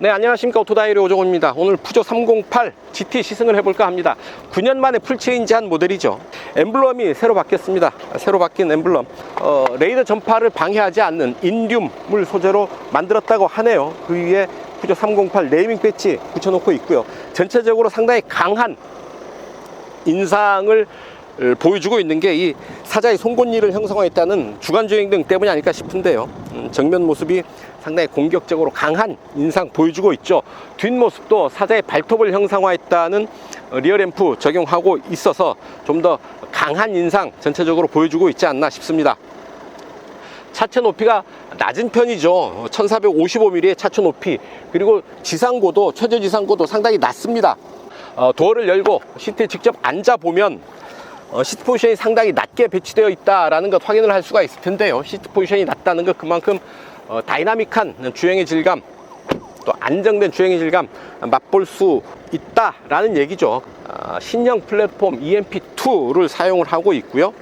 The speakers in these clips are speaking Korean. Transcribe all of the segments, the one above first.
네, 안녕하십니까. 오토다이리 오종호입니다. 오늘 푸조 308 GT 시승을 해볼까 합니다. 9년 만에 풀체인지한 모델이죠. 엠블럼이 새로 바뀌었습니다. 새로 바뀐 엠블럼, 레이더 전파를 방해하지 않는 인듐을 소재로 만들었다고 하네요. 그 위에 푸조 308 네이밍 배지 붙여놓고 있고요. 전체적으로 상당히 강한 인상을 보여주고 있는 게 이 사자의 송곳니를 형성화했다는 주간주행 등 때문이 아닐까 싶은데요. 정면 모습이 상당히 공격적으로 강한 인상 보여주고 있죠. 뒷모습도 사자의 발톱을 형상화했다는 리어램프 적용하고 있어서 좀 더 강한 인상 전체적으로 보여주고 있지 않나 싶습니다. 차체 높이가 낮은 편이죠. 1455mm의 차체 높이, 그리고 지상고도, 최저 지상고도 상당히 낮습니다. 도어를 열고 시트에 직접 앉아보면 시트 포지션이 상당히 낮게 배치되어 있다는 것 확인을 할 수가 있을 텐데요. 시트 포지션이 낮다는 것, 그만큼 다이나믹한 주행의 질감, 또 안정된 주행의 질감 맛볼 수 있다라는 얘기죠. 신형 플랫폼 EMP2를 사용을 하고 있고요.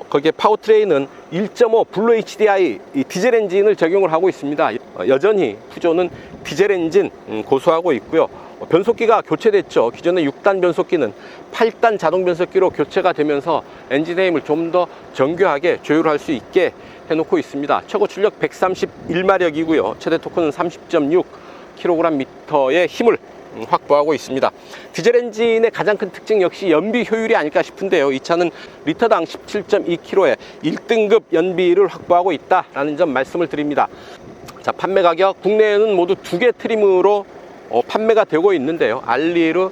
거기에 파워트레인은 1.5 블루 HDI 디젤 엔진을 적용을 하고 있습니다. 여전히 푸조는 디젤 엔진 고수하고 있고요. 변속기가 교체됐죠. 기존의 6단 변속기는 8단 자동 변속기로 교체가 되면서 엔진의 힘을 좀 더 정교하게 조율할 수 있게 해놓고 있습니다. 최고 출력 131마력이고요. 최대 토크는 30.6kgm의 힘을 확보하고 있습니다. 디젤 엔진의 가장 큰 특징 역시 연비 효율이 아닐까 싶은데요. 이 차는 리터당 17.2km의 1등급 연비를 확보하고 있다라는 점 말씀을 드립니다. 자, 판매 가격, 국내에는 모두 2개 트림으로 판매가 되고 있는데요. 알리르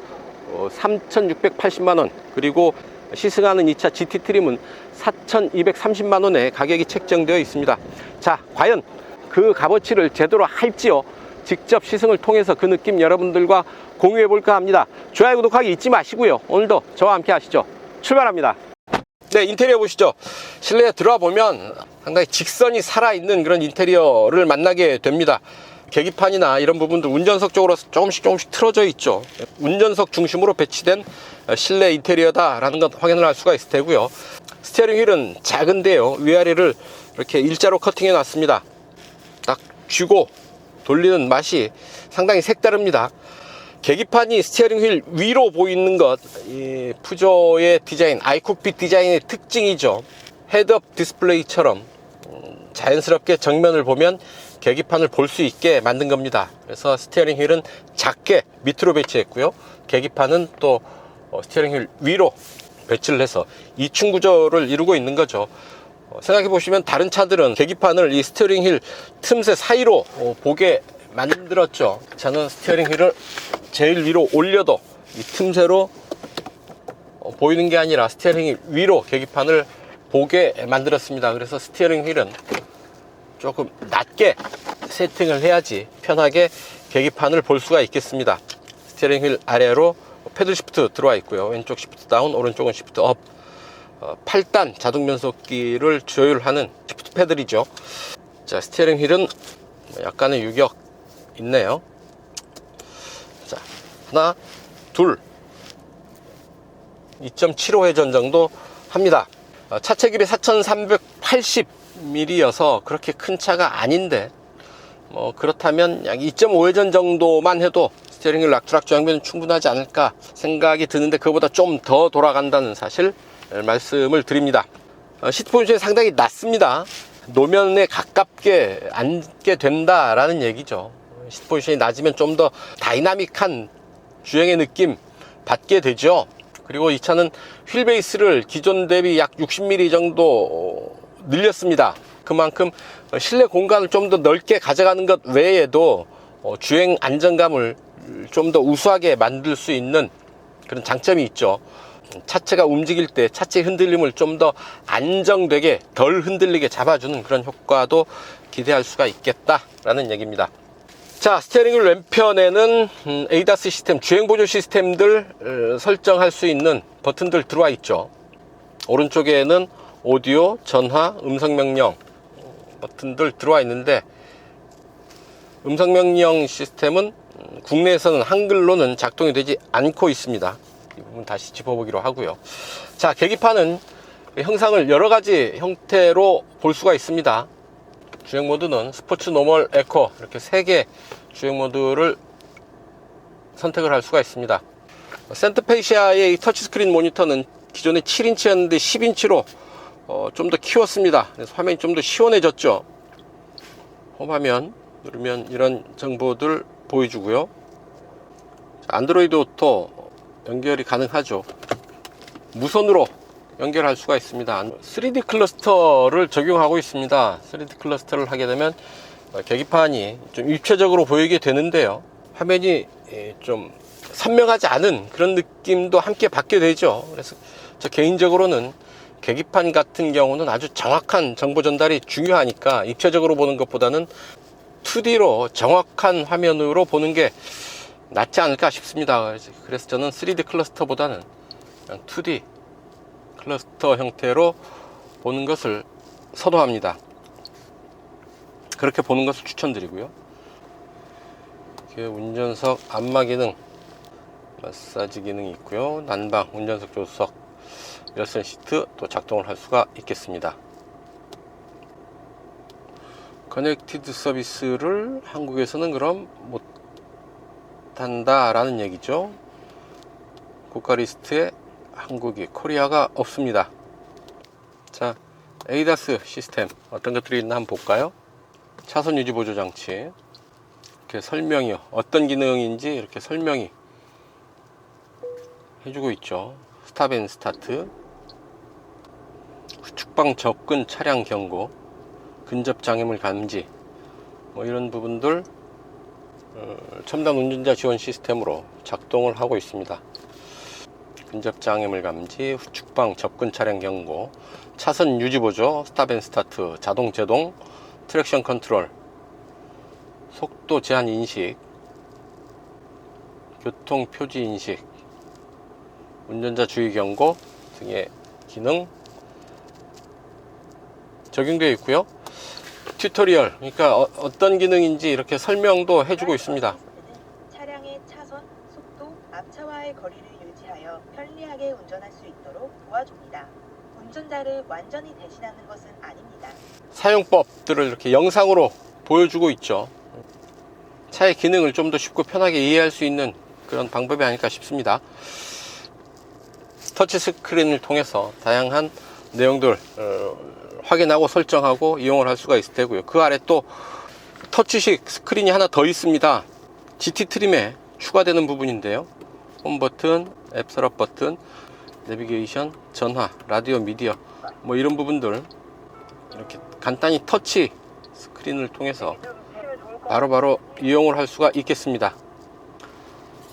3,680만원, 그리고 시승하는 2차 GT 트림은 4,230만원에 가격이 책정되어 있습니다. 자, 과연 그 값어치를 제대로 할지요? 직접 시승을 통해서 그 느낌 여러분들과 공유해 볼까 합니다. 좋아요, 구독하기 잊지 마시고요. 오늘도 저와 함께 하시죠. 출발합니다. 네, 인테리어 보시죠. 실내에 들어와 보면 상당히 직선이 살아있는 그런 인테리어를 만나게 됩니다. 계기판이나 이런 부분들 운전석 쪽으로 조금씩 틀어져 있죠. 운전석 중심으로 배치된 실내 인테리어다라는 것 확인을 할 수가 있을 테고요. 스티어링 휠은 작은데요, 위아래를 이렇게 일자로 커팅해 놨습니다. 딱 쥐고 돌리는 맛이 상당히 색다릅니다. 계기판이 스티어링 휠 위로 보이는 것, 이 푸조의 디자인, 아이콕핏 디자인의 특징이죠. 헤드업 디스플레이처럼 자연스럽게 정면을 보면 계기판을 볼 수 있게 만든 겁니다. 그래서 스티어링 휠은 작게 밑으로 배치했고요. 계기판은 또 스티어링 휠 위로 배치를 해서 이층 구조를 이루고 있는 거죠. 생각해 보시면 다른 차들은 계기판을 이 스티어링 휠 틈새 사이로 보게 만들었죠. 저는 스티어링 휠을 제일 위로 올려도 이 틈새로 보이는 게 아니라 스티어링 휠 위로 계기판을 보게 만들었습니다. 그래서 스티어링 휠은 조금 낮게 세팅을 해야지 편하게 계기판을 볼 수가 있겠습니다. 스티어링 휠 아래로 패들 시프트 들어와 있고요. 왼쪽 시프트 다운, 오른쪽은 시프트 업. 8단 자동 변속기를 조율하는 시프트 패들이죠. 자, 스티어링 휠은 약간의 유격 있네요. 자, 하나, 둘, 2.75회전 정도 합니다. 차체 길이 4,380mm여서 그렇게 큰 차가 아닌데, 그렇다면 약 2.5회전 정도만 해도 스티어링 휠 락투락 주행비는 충분하지 않을까 생각이 드는데, 그거보다 좀 더 돌아간다는 사실 말씀을 드립니다. 시트 포지션이 상당히 낮습니다. 노면에 가깝게 앉게 된다라는 얘기죠. 시트 포지션이 낮으면 좀 더 다이나믹한 주행의 느낌 받게 되죠. 그리고 이 차는 휠 베이스를 기존 대비 약 60mm 정도 늘렸습니다. 그만큼 실내 공간을 좀 더 넓게 가져가는 것 외에도 주행 안정감을 좀 더 우수하게 만들 수 있는 그런 장점이 있죠. 차체가 움직일 때 차체 흔들림을 좀 더 안정되게, 덜 흔들리게 잡아주는 그런 효과도 기대할 수가 있겠다라는 얘기입니다. 자, 스티어링 휠 왼편에는 ADAS 시스템, 주행보조 시스템들 설정할 수 있는 버튼들 들어와 있죠. 오른쪽에는 오디오, 전화, 음성명령 버튼들 들어와 있는데, 음성명령 시스템은 국내에서는 한글로는 작동이 되지 않고 있습니다. 이 부분 다시 짚어보기로 하고요. 자, 계기판은 형상을 여러가지 형태로 볼 수가 있습니다. 주행 모드는 스포츠, 노멀, 에코 이렇게 3개 주행 모드를 선택을 할 수가 있습니다. 센터페시아의 이 터치스크린 모니터는 기존에 7인치였는데 10인치로 좀 더 키웠습니다. 그래서 화면이 좀 더 시원해졌죠. 홈화면 누르면 이런 정보들 보여주고요. 안드로이드 오토 연결이 가능하죠. 무선으로 연결할 수가 있습니다. 3D 클러스터를 적용하고 있습니다. 3D 클러스터를 하게 되면 계기판이 좀 입체적으로 보이게 되는데요. 화면이 좀 선명하지 않은 그런 느낌도 함께 받게 되죠. 그래서 저 개인적으로는 계기판 같은 경우는 아주 정확한 정보 전달이 중요하니까 입체적으로 보는 것보다는 2D로 정확한 화면으로 보는 게 낫지 않을까 싶습니다. 그래서 저는 3D 클러스터보다는 그냥 2D 클러스터 형태로 보는 것을 선호합니다. 그렇게 보는 것을 추천드리고요. 운전석 안마 기능, 마사지 기능이 있고요. 난방, 운전석 조수석, 열선 시트 또 작동을 할 수가 있겠습니다. 커넥티드 서비스를 한국에서는 그럼 못한다 라는 얘기죠. 국가 리스트에 한국이, 코리아가 없습니다. 자, 에이다스 시스템 어떤 것들이 있나 한번 볼까요? 차선 유지 보조 장치, 이렇게 설명이요, 어떤 기능인지 이렇게 설명이 해주고 있죠. 스탑 앤 스타트, 후측방 접근 차량 경고, 근접 장애물 감지, 뭐 이런 부분들 첨단 운전자 지원 시스템으로 작동을 하고 있습니다. 근접 장애물 감지, 후측방 접근 차량 경고, 차선 유지 보조, 스탑 앤 스타트, 자동 제동, 트랙션 컨트롤, 속도 제한 인식, 교통 표지 인식, 운전자 주의 경고 등의 기능 적용되어 있고요. 튜토리얼, 그러니까 어떤 기능인지 이렇게 설명도 해주고 있습니다. 차량의 차선, 속도, 앞차와의 거리를 유지하여 편리하게 운전할 수 있도록 도와줍니다. 운전자를 완전히 대신하는 것은 아닙니다. 사용법들을 이렇게 영상으로 보여주고 있죠. 차의 기능을 좀 더 쉽고 편하게 이해할 수 있는 그런 방법이 아닐까 싶습니다. 터치 스크린을 통해서 다양한 내용들 확인하고 설정하고 이용을 할 수가 있을 테고요. 그 아래 또 터치식 스크린이 하나 더 있습니다. GT 트림에 추가되는 부분인데요. 홈 버튼, 앱 서랍 버튼, 내비게이션, 전화, 라디오, 미디어 뭐 이런 부분들 이렇게 간단히 터치 스크린을 통해서 바로바로 이용을 할 수가 있겠습니다.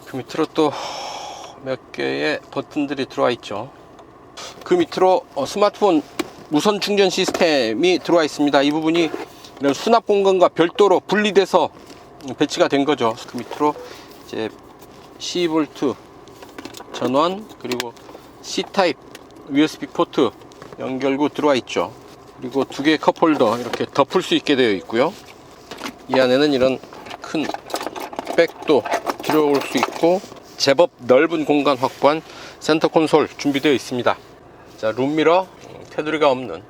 그 밑으로 또 몇 개의 버튼들이 들어와 있죠. 그 밑으로 스마트폰 무선 충전 시스템이 들어와 있습니다. 이 부분이 이런 수납 공간과 별도로 분리돼서 배치가 된 거죠. 그 밑으로 이제 C-V 전원, 그리고 C-타입 USB 포트 연결구 들어와 있죠. 그리고 두 개의 컵홀더 이렇게 덮을 수 있게 되어 있고요. 이 안에는 이런 큰 백도 들어올 수 있고 제법 넓은 공간 확보한 센터 콘솔 준비되어 있습니다. 자, 룸미러, 테두리가 없는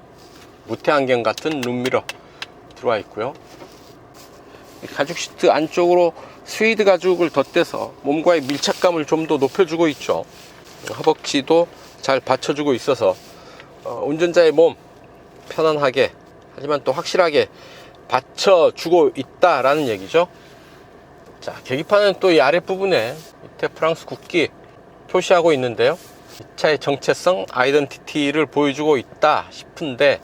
무태 안경 같은 룸미러 들어와 있고요. 가죽 시트 안쪽으로 스웨이드 가죽을 덧대서 몸과의 밀착감을 좀 더 높여주고 있죠. 허벅지도 잘 받쳐주고 있어서 운전자의 몸 편안하게, 하지만 또 확실하게 받쳐주고 있다라는 얘기죠. 자, 계기판은 또 이 아랫부분에 밑에 프랑스 국기 표시하고 있는데요. 이 차의 정체성, 아이덴티티를 보여주고 있다 싶은데,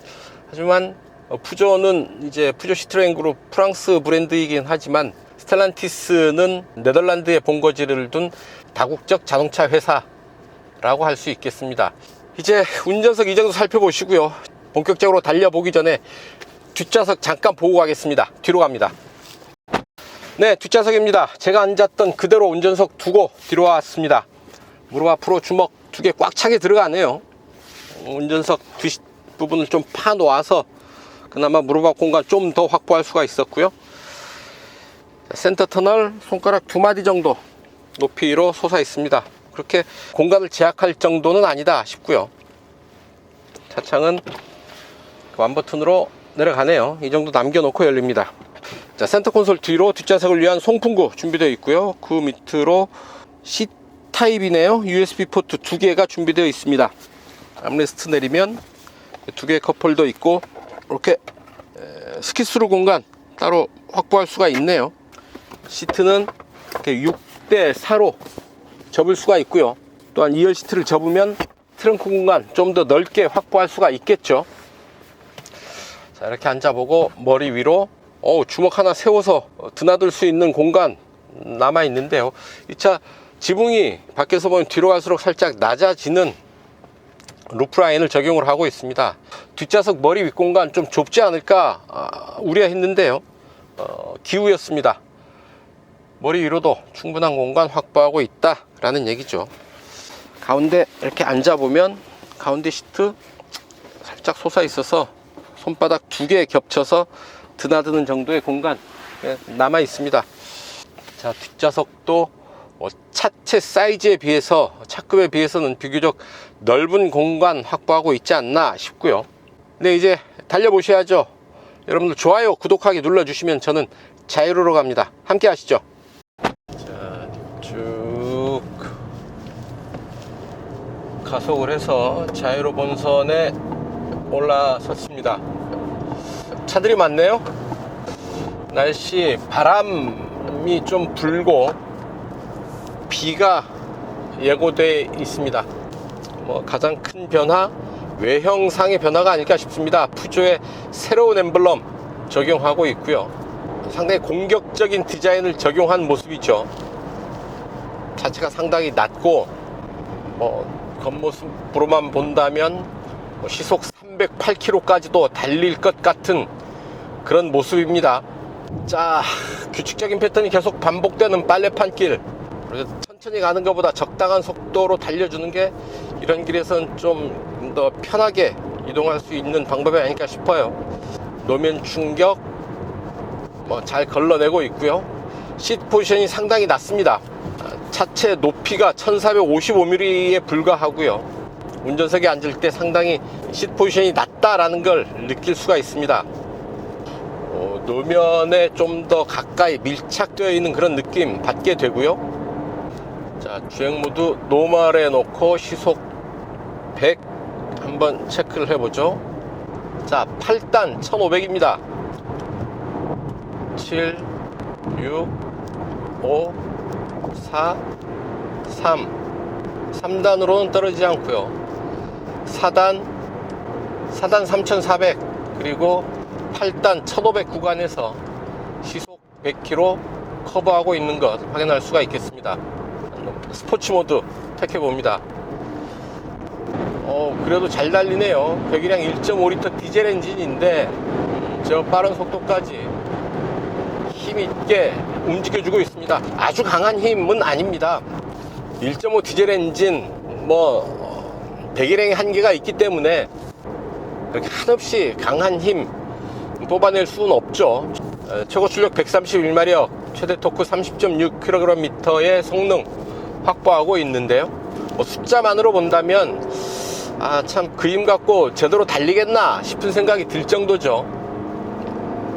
하지만 푸조는 이제 푸조 시트로엔 그룹 프랑스 브랜드이긴 하지만 스텔란티스는 네덜란드에 본거지를 둔 다국적 자동차 회사라고 할 수 있겠습니다. 이제 운전석 이정도 살펴보시고요. 본격적으로 달려보기 전에 뒷좌석 잠깐 보고 가겠습니다. 뒤로 갑니다. 네, 뒷좌석입니다. 제가 앉았던 그대로 운전석 두고 뒤로 왔습니다. 무릎 앞으로 주먹 두 개 꽉 차게 들어가네요. 운전석 뒷부분을 좀 파놓아서 그나마 무릎 앞 공간 좀 더 확보할 수가 있었고요. 센터 터널 손가락 두 마디 정도 높이로 솟아 있습니다. 그렇게 공간을 제약할 정도는 아니다 싶고요. 차창은 완 버튼으로 내려가네요. 이 정도 남겨놓고 열립니다. 자, 센터 콘솔 뒤로 뒷좌석을 위한 송풍구 준비되어 있고요. 그 밑으로 C타입이네요. USB 포트 2개가 준비되어 있습니다. 암레스트 내리면 2개의 컵홀더 있고 이렇게 스키스루 공간 따로 확보할 수가 있네요. 시트는 이렇게 6대 4로 접을 수가 있고요. 또한 2열 시트를 접으면 트렁크 공간 좀 더 넓게 확보할 수가 있겠죠. 자, 이렇게 앉아보고 머리 위로 주먹 하나 세워서 드나들 수 있는 공간 남아 있는데요. 이 차 지붕이 밖에서 보면 뒤로 갈수록 살짝 낮아지는 루프라인을 적용을 하고 있습니다. 뒷좌석 머리 윗 공간 좀 좁지 않을까 우려했는데요. 기우였습니다. 머리 위로도 충분한 공간 확보하고 있다라는 얘기죠. 가운데 이렇게 앉아보면 가운데 시트 살짝 솟아 있어서 손바닥 2개 겹쳐서 드나드는 정도의 공간 남아 있습니다. 자, 뒷좌석도 차체 사이즈에 비해서 차급에 비해서는 비교적 넓은 공간 확보하고 있지 않나 싶고요. 네, 이제 달려보셔야죠. 여러분들 좋아요, 구독하기 눌러주시면 저는 자유로로 갑니다. 함께 하시죠. 자, 쭉 가속을 해서 자유로 본선에 올라섰습니다. 차들이 많네요. 날씨 바람이 좀 불고 비가 예고돼 있습니다. 가장 큰 변화, 외형상의 변화가 아닐까 싶습니다. 푸조의 새로운 엠블럼 적용하고 있고요. 상당히 공격적인 디자인을 적용한 모습이죠. 자체가 상당히 낮고 겉모습으로만 본다면 시속 308km까지도 달릴 것 같은 그런 모습입니다. 자, 규칙적인 패턴이 계속 반복되는 빨래판길. 천천히 가는 것보다 적당한 속도로 달려주는 게 이런 길에서는 좀 더 편하게 이동할 수 있는 방법이 아닐까 싶어요. 노면 충격 잘 걸러내고 있고요. 시트 포지션이 상당히 낮습니다. 차체 높이가 1455mm에 불과하고요. 운전석에 앉을 때 상당히 시트 포지션이 낮다라는 걸 느낄 수가 있습니다. 노면에 좀 더 가까이 밀착되어 있는 그런 느낌 받게 되고요. 자, 주행 모드 노멀에 놓고 시속 100 한번 체크를 해보죠. 자, 8단 1500입니다. 7 6 5 4 3단으로는 떨어지지 않고요. 4단 3400 그리고 8단 1500 구간에서 시속 100km 커버하고 있는 것 확인할 수가 있겠습니다. 스포츠 모드 택해 봅니다. 그래도 잘 달리네요. 배기량 1.5L 디젤 엔진인데 저 빠른 속도까지 힘있게 움직여주고 있습니다. 아주 강한 힘은 아닙니다. 1.5 디젤 엔진 배기량의 한계가 있기 때문에 그렇게 한없이 강한 힘 뽑아낼 수는 없죠. 최고 출력 131마력, 최대 토크 30.6kgm의 성능 확보하고 있는데요. 숫자만으로 본다면 참 그 힘 갖고 제대로 달리겠나 싶은 생각이 들 정도죠.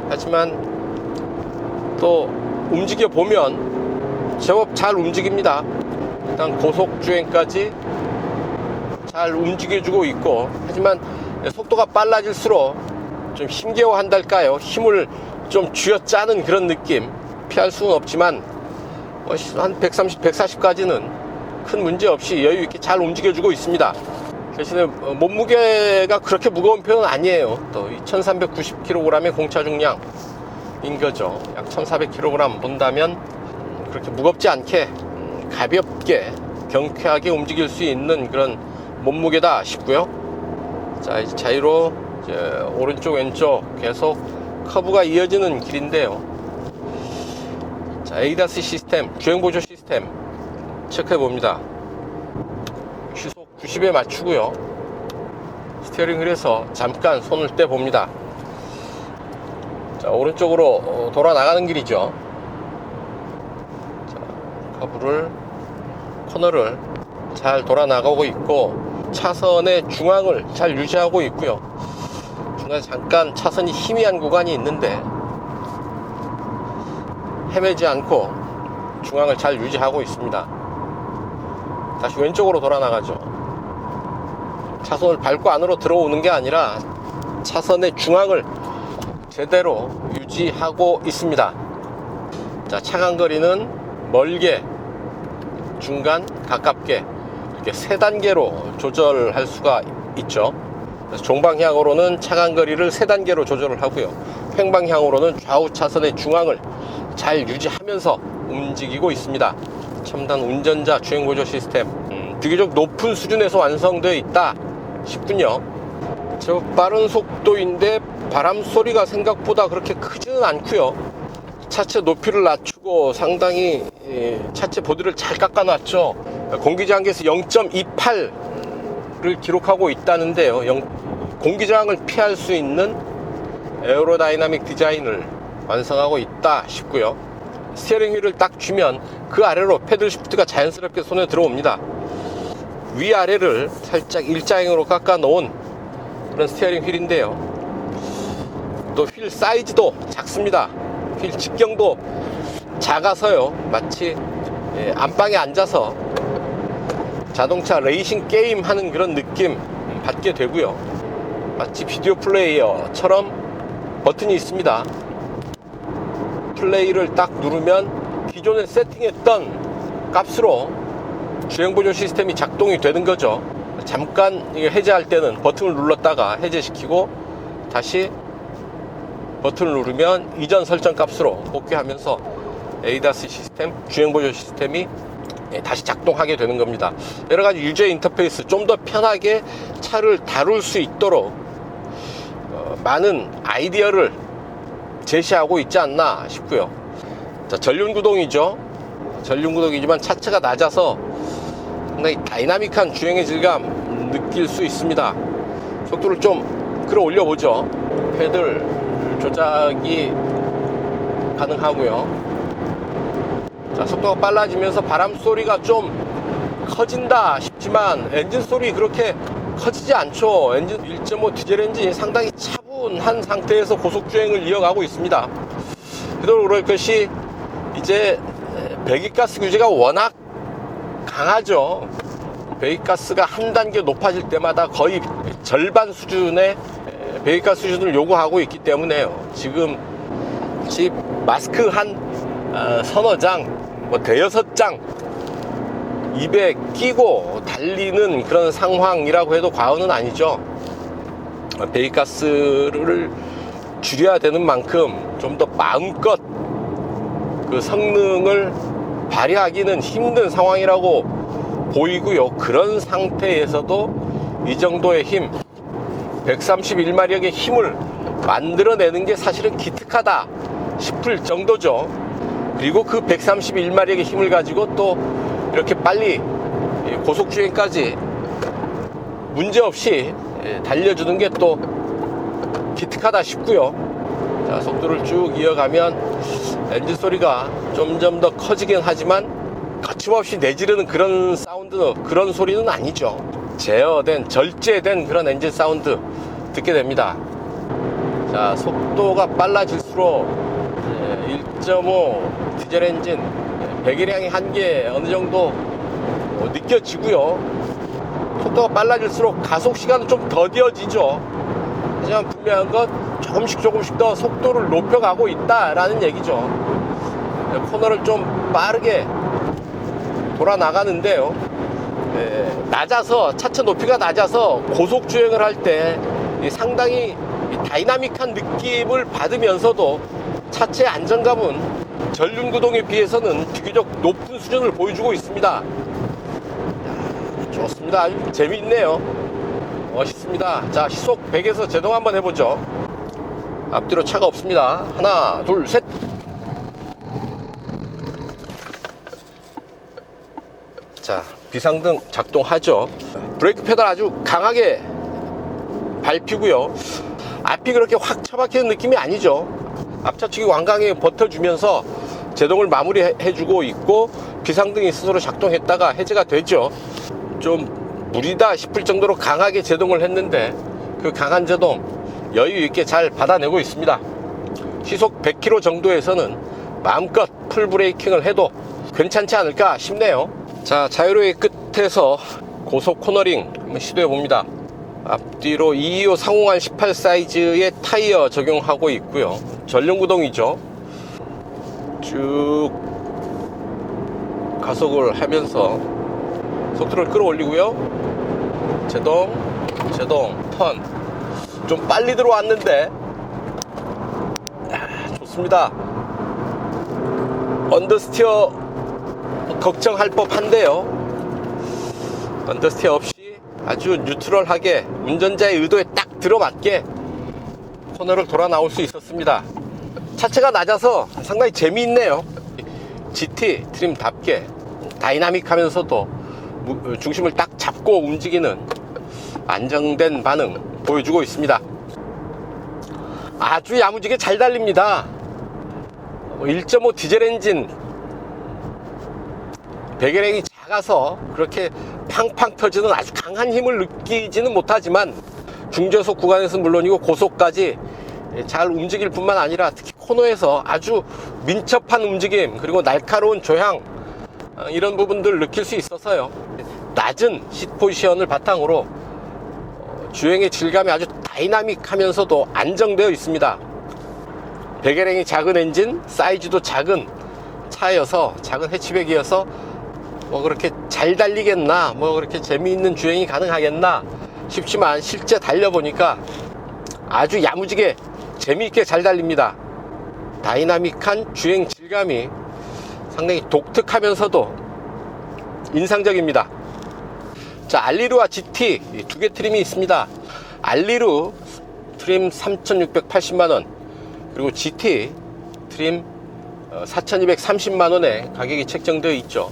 하지만 또 움직여 보면 제법 잘 움직입니다. 일단 고속주행까지 잘 움직여주고 있고, 하지만 속도가 빨라질수록 좀 힘겨워한달까요? 힘을 좀 쥐어짜는 그런 느낌 피할 수는 없지만 한 130, 140까지는 큰 문제 없이 여유 있게 잘 움직여주고 있습니다. 대신에 몸무게가 그렇게 무거운 편은 아니에요. 또 2390kg의 공차 중량인 거죠. 약 1400kg 본다면 그렇게 무겁지 않게 가볍게 경쾌하게 움직일 수 있는 그런 몸무게다 싶고요. 자, 이제 자유로 이제 오른쪽 왼쪽 계속 커브가 이어지는 길인데요. 자, ADAS 시스템, 주행보조 시스템 체크해 봅니다. 시속 90에 맞추고요. 스티어링 휠에서 잠깐 손을 떼 봅니다. 자, 오른쪽으로 돌아 나가는 길이죠. 자, 코너를 잘 돌아 나가고 있고 차선의 중앙을 잘 유지하고 있고요. 중간에 잠깐 차선이 희미한 구간이 있는데 헤매지 않고 중앙을 잘 유지하고 있습니다. 다시 왼쪽으로 돌아 나가죠. 차선을 밟고 안으로 들어오는 게 아니라 차선의 중앙을 제대로 유지하고 있습니다. 자, 차간 거리는 멀게, 중간, 가깝게 이렇게 세 단계로 조절할 수가 있죠. 그래서 종방향으로는 차간 거리를 세 단계로 조절을 하고요. 횡방향으로는 좌우 차선의 중앙을 잘 유지하면서 움직이고 있습니다. 첨단 운전자 주행보조 시스템, 비교적 높은 수준에서 완성되어 있다 싶군요. 저 빠른 속도인데 바람 소리가 생각보다 그렇게 크지는 않고요. 차체 높이를 낮추고 상당히 차체 보드를 잘 깎아놨죠. 공기저항계에서 0.28를 기록하고 있다는데요. 공기저항을 피할 수 있는 에어로다이나믹 디자인을 완성하고 있다 싶고요. 스티어링 휠을 딱 쥐면 그 아래로 패들 시프트가 자연스럽게 손에 들어옵니다. 위아래를 살짝 일자형으로 깎아 놓은 그런 스티어링 휠인데요. 또 휠 사이즈도 작습니다. 휠 직경도 작아서요, 마치 안방에 앉아서 자동차 레이싱 게임 하는 그런 느낌 받게 되고요. 마치 비디오 플레이어처럼 버튼이 있습니다. 플레이를 딱 누르면 기존에 세팅했던 값으로 주행보조 시스템이 작동이 되는 거죠. 잠깐 해제할 때는 버튼을 눌렀다가 해제시키고 다시 버튼을 누르면 이전 설정 값으로 복귀하면서 ADAS 시스템, 주행보조 시스템이 다시 작동하게 되는 겁니다. 여러가지 유저 인터페이스, 좀 더 편하게 차를 다룰 수 있도록 많은 아이디어를 제시하고 있지 않나 싶고요. 자, 전륜구동이죠. 전륜구동이지만 차체가 낮아서 상당히 다이나믹한 주행의 질감 느낄 수 있습니다. 속도를 좀 끌어올려 보죠. 패들 조작이 가능하고요. 자, 속도가 빨라지면서 바람 소리가 좀 커진다 싶지만 엔진 소리 그렇게 커지지 않죠. 엔진 1.5 디젤 엔진이 상당히 차분한 상태에서 고속주행을 이어가고 있습니다. 그대로 그럴 것이 이제 배기가스 규제가 워낙 강하죠. 배기가스가 한 단계 높아질 때마다 거의 절반 수준의 배기가스 수준을 요구하고 있기 때문에요. 지금 마스크 한 서너 장, 대여섯 장 입에 끼고 달리는 그런 상황이라고 해도 과언은 아니죠. 배기가스를 줄여야 되는 만큼 좀 더 마음껏 그 성능을 발휘하기는 힘든 상황이라고 보이고요. 그런 상태에서도 이 정도의 힘, 131마력의 힘을 만들어내는 게 사실은 기특하다 싶을 정도죠. 그리고 그 131마력의 힘을 가지고 또 이렇게 빨리 고속주행까지 문제없이 달려주는 게 또 기특하다 싶고요. 자, 속도를 쭉 이어가면 엔진 소리가 점점 더 커지긴 하지만 거침없이 내지르는 그런 사운드, 그런 소리는 아니죠. 제어된, 절제된 그런 엔진 사운드 듣게 됩니다. 자, 속도가 빨라질수록 1.5 디젤 엔진 배기량의 한계 어느 정도 느껴지고요. 속도가 빨라질수록 가속 시간은 좀 더뎌지죠. 하지만 분명한 건 조금씩 더 속도를 높여가고 있다라는 얘기죠. 코너를 좀 빠르게 돌아 나가는데요. 낮아서, 차체 높이가 낮아서 고속 주행을 할 때 상당히 다이나믹한 느낌을 받으면서도 차체의 안정감은 전륜 구동에 비해서는 비교적 높은 수준을 보여주고 있습니다. 좋습니다. 아주 재미있네요. 멋있습니다. 자, 시속 100에서 제동 한번 해보죠. 앞뒤로 차가 없습니다. 하나, 둘, 셋. 자, 비상등 작동하죠. 브레이크 페달 아주 강하게 밟히고요. 앞이 그렇게 확 처박히는 느낌이 아니죠. 앞차축이 완강하게 버텨주면서 제동을 마무리해주고 있고, 비상등이 스스로 작동했다가 해제가 되죠. 좀 무리다 싶을 정도로 강하게 제동을 했는데 그 강한 제동 여유 있게 잘 받아내고 있습니다. 시속 100km 정도에서는 마음껏 풀 브레이킹을 해도 괜찮지 않을까 싶네요. 자, 자유로의 끝에서 고속 코너링 한번 시도해 봅니다. 앞뒤로 225 상공한 18 사이즈의 타이어 적용하고 있고요. 전륜 구동이죠. 쭉 가속을 하면서 속도를 끌어올리고요. 제동, 턴. 좀 빨리 들어왔는데 좋습니다. 언더스티어 걱정할 법한데요. 언더스티어 없이 아주 뉴트럴하게 운전자의 의도에 딱 들어맞게 코너를 돌아 나올 수 있었습니다. 차체가 낮아서 상당히 재미있네요. GT 트림답게 다이나믹하면서도 중심을 딱 잡고 움직이는 안정된 반응 보여주고 있습니다. 아주 야무지게 잘 달립니다. 1.5 디젤 엔진, 배기량이 작아서 그렇게 팡팡 터지는 아주 강한 힘을 느끼지는 못하지만 중저속 구간에서는 물론이고 고속까지 잘 움직일 뿐만 아니라 특히 코너에서 아주 민첩한 움직임, 그리고 날카로운 조향, 이런 부분들을 느낄 수 있어서요. 낮은 시트 포지션을 바탕으로 주행의 질감이 아주 다이나믹하면서도 안정되어 있습니다. 배기량이 작은 엔진, 사이즈도 작은 차여서, 작은 해치백이어서 뭐 그렇게 잘 달리겠나, 뭐 그렇게 재미있는 주행이 가능하겠나 싶지만 실제 달려보니까 아주 야무지게 재미있게 잘 달립니다. 다이나믹한 주행 질감이 상당히 독특하면서도 인상적입니다. 자, 알리루와 GT 두 개 트림이 있습니다. 알리루 트림 3,680만원, 그리고 GT 트림 4,230만원에 가격이 책정되어 있죠.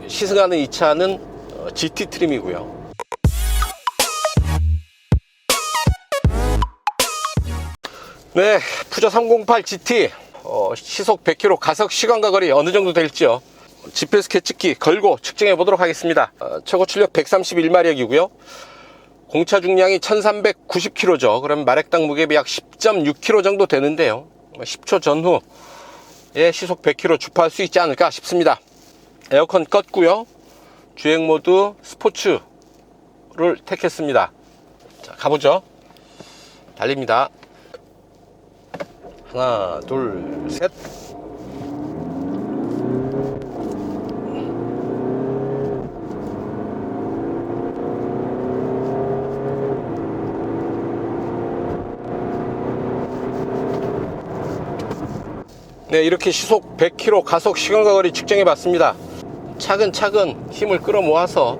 시승하는 이 차는 GT 트림이고요. 네, 푸조 308 GT 시속 100km, 가속 시간과 거리 어느 정도 될지요, GPS 계측기 걸고 측정해 보도록 하겠습니다. 최고 출력 131마력이고요 공차 중량이 1390kg죠 그럼 마력당 무게비 약 10.6kg 정도 되는데요, 10초 전후에 시속 100km 주파할 수 있지 않을까 싶습니다. 에어컨 껐고요 주행 모드 스포츠를 택했습니다. 자, 가보죠. 달립니다. 하나, 둘, 셋. 네, 이렇게 시속 100km 가속 시간과 거리 측정해 봤습니다. 차근차근 힘을 끌어모아서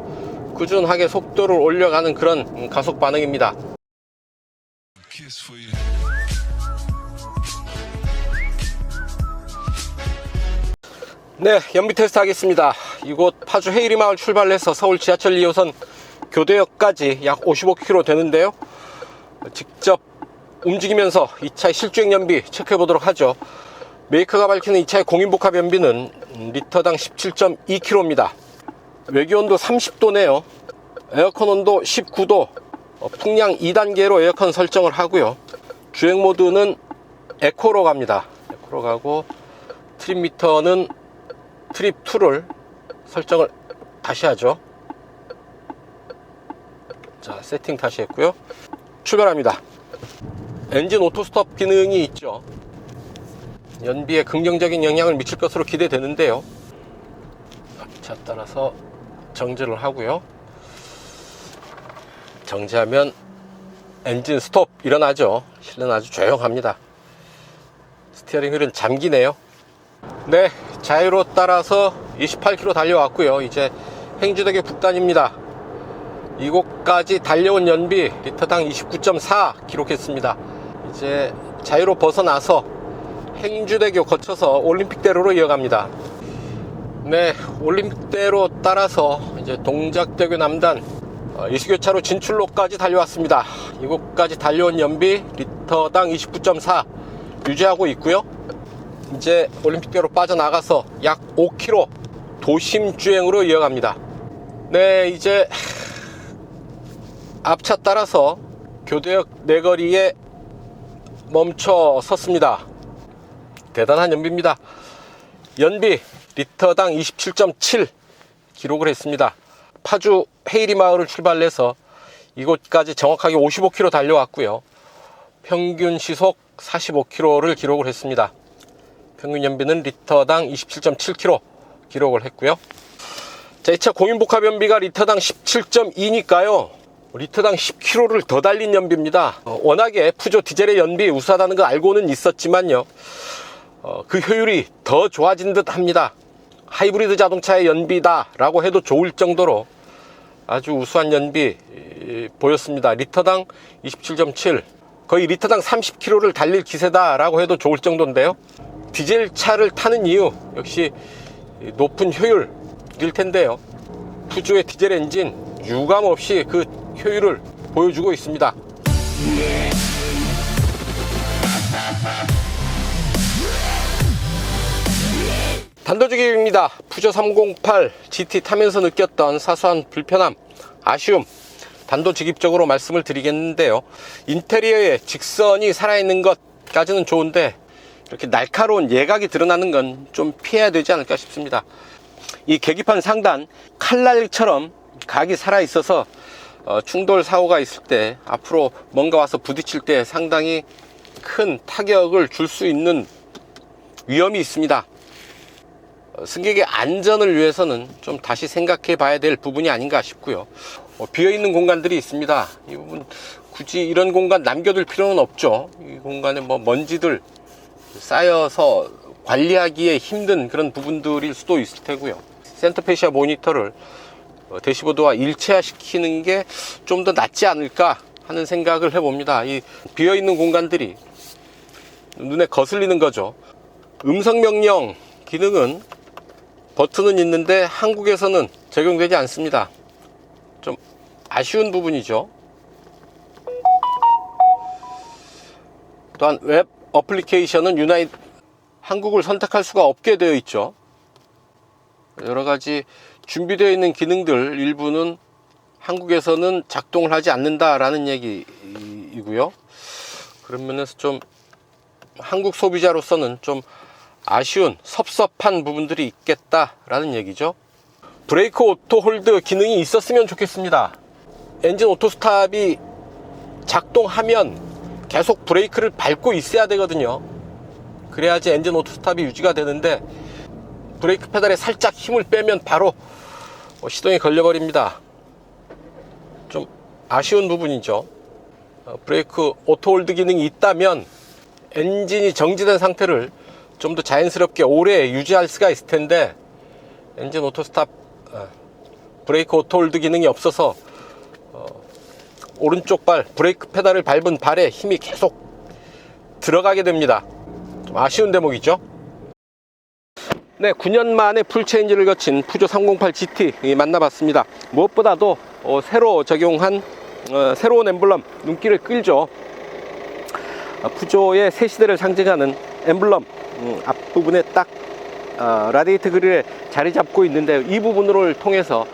꾸준하게 속도를 올려가는 그런 가속 반응입니다. 네, 연비 테스트 하겠습니다. 이곳 파주 헤이리마을 출발해서 서울 지하철 2호선 교대역까지 약 55km 되는데요, 직접 움직이면서 이 차의 실주행 연비 체크해 보도록 하죠. 메이커가 밝히는 이 차의 공인복합 연비는 리터당 17.2km입니다. 외기 온도 30도네요. 에어컨 온도 19도, 풍량 2단계로 에어컨 설정을 하고요. 주행 모드는 에코로 갑니다. 에코로 가고 트립 미터는 트립 2를 설정을 다시 하죠. 자, 세팅 다시 했고요. 출발합니다. 엔진 오토스톱 기능이 있죠. 연비에 긍정적인 영향을 미칠 것으로 기대되는데요, 차 따라서 정지를 하고요. 정지하면 엔진 스톱 일어나죠. 실내는 아주 조용합니다. 스티어링 휠은 잠기네요. 네, 자유로 따라서 28km 달려왔고요. 이제 행주대교 북단입니다. 이곳까지 달려온 연비 리터당 29.4 기록했습니다. 이제 자유로 벗어나서 행주대교 거쳐서 올림픽대로로 이어갑니다. 네, 올림픽대로 따라서 이제 동작대교 남단 이수교차로 진출로까지 달려왔습니다. 이곳까지 달려온 연비 리터당 29.4 유지하고 있고요. 이제 올림픽대로 빠져나가서 약 5km 도심 주행으로 이어갑니다. 네, 이제 앞차 따라서 교대역 내거리에 멈춰 섰습니다. 대단한 연비입니다. 연비 리터당 27.7 기록을 했습니다. 파주 헤이리 마을을 출발해서 이곳까지 정확하게 55km 달려왔고요. 평균 시속 45km를 기록을 했습니다. 평균 연비는 리터당 27.7km 기록을 했고요. 자, 이 차 공인복합 연비가 리터당 17.2니까요. 리터당 10km를 더 달린 연비입니다. 워낙에 푸조 디젤의 연비 우수하다는 거 알고는 있었지만요. 그 효율이 더 좋아진 듯 합니다. 하이브리드 자동차의 연비다 라고 해도 좋을 정도로 아주 우수한 연비 보였습니다. 리터당 27.7, 거의 리터당 30km를 달릴 기세다 라고 해도 좋을 정도인데요. 디젤 차를 타는 이유 역시 높은 효율일 텐데요. 푸조의 디젤 엔진 유감없이 그 효율을 보여주고 있습니다. 단도직입입니다. 푸조 308 GT 타면서 느꼈던 사소한 불편함, 아쉬움 단도직입적으로 말씀을 드리겠는데요. 인테리어에 직선이 살아있는 것까지는 좋은데 이렇게 날카로운 예각이 드러나는 건 좀 피해야 되지 않을까 싶습니다. 이 계기판 상단 칼날처럼 각이 살아있어서 충돌 사고가 있을 때 앞으로 뭔가 와서 부딪힐 때 상당히 큰 타격을 줄 수 있는 위험이 있습니다. 승객의 안전을 위해서는 좀 다시 생각해 봐야 될 부분이 아닌가 싶고요. 비어있는 공간들이 있습니다. 이 부분 굳이 이런 공간 남겨둘 필요는 없죠. 이 공간에 뭐 먼지들 쌓여서 관리하기에 힘든 그런 부분들일 수도 있을 테고요. 센터페시아 모니터를 대시보드와 일체화 시키는 게 좀 더 낫지 않을까 하는 생각을 해봅니다. 이 비어있는 공간들이 눈에 거슬리는 거죠. 음성 명령 기능은 버튼은 있는데 한국에서는 적용되지 않습니다. 좀 아쉬운 부분이죠. 또한 웹 어플리케이션은 한국을 선택할 수가 없게 되어 있죠. 여러가지 준비되어 있는 기능들 일부는 한국에서는 작동을 하지 않는다라는 얘기이고요. 그런 면에서 좀 한국 소비자로서는 좀 아쉬운 섭섭한 부분들이 있겠다라는 얘기죠. 브레이크 오토 홀드 기능이 있었으면 좋겠습니다. 엔진 오토 스탑이 작동하면 계속 브레이크를 밟고 있어야 되거든요. 그래야지 엔진 오토 스탑이 유지가 되는데 브레이크 페달에 살짝 힘을 빼면 바로 시동이 걸려버립니다. 좀 아쉬운 부분이죠. 브레이크 오토 홀드 기능이 있다면 엔진이 정지된 상태를 좀 더 자연스럽게 오래 유지할 수가 있을 텐데 엔진 오토 스탑 브레이크 오토 홀드 기능이 없어서 오른쪽 발 브레이크 페달을 밟은 발에 힘이 계속 들어가게 됩니다. 좀 아쉬운 대목이죠. 네, 9년 만에 풀체인지를 거친 푸조 308 GT 만나봤습니다. 무엇보다도 새로 적용한 새로운 엠블럼 눈길을 끌죠. 푸조의 새 시대를 상징하는 엠블럼 앞부분에 딱 라디에이터 그릴에 자리 잡고 있는데 이 부분을 통해서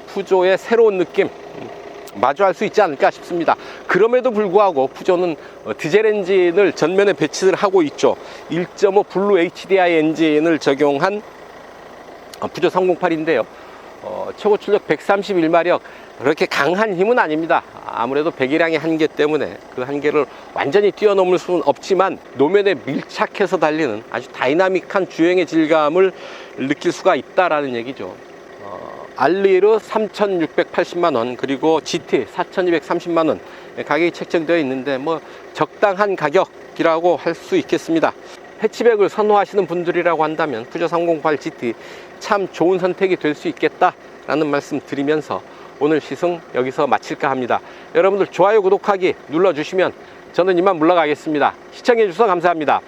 푸조의 새로운 느낌 마주할 수 있지 않을까 싶습니다. 그럼에도 불구하고 푸조는 디젤 엔진을 전면에 배치를 하고 있죠. 1.5 블루 HDI 엔진을 적용한 푸조 308인데요. 최고 출력 131마력, 그렇게 강한 힘은 아닙니다. 아무래도 배기량의 한계 때문에 그 한계를 완전히 뛰어넘을 수는 없지만 노면에 밀착해서 달리는 아주 다이나믹한 주행의 질감을 느낄 수가 있다라는 얘기죠. 알리르 3,680만원, 그리고 GT 4,230만원 가격이 책정되어 있는데 뭐 적당한 가격이라고 할 수 있겠습니다. 해치백을 선호하시는 분들이라고 한다면 푸조 308 GT 참 좋은 선택이 될 수 있겠다라는 말씀 드리면서 오늘 시승 여기서 마칠까 합니다. 여러분들 좋아요, 구독하기 눌러주시면 저는 이만 물러가겠습니다. 시청해 주셔서 감사합니다.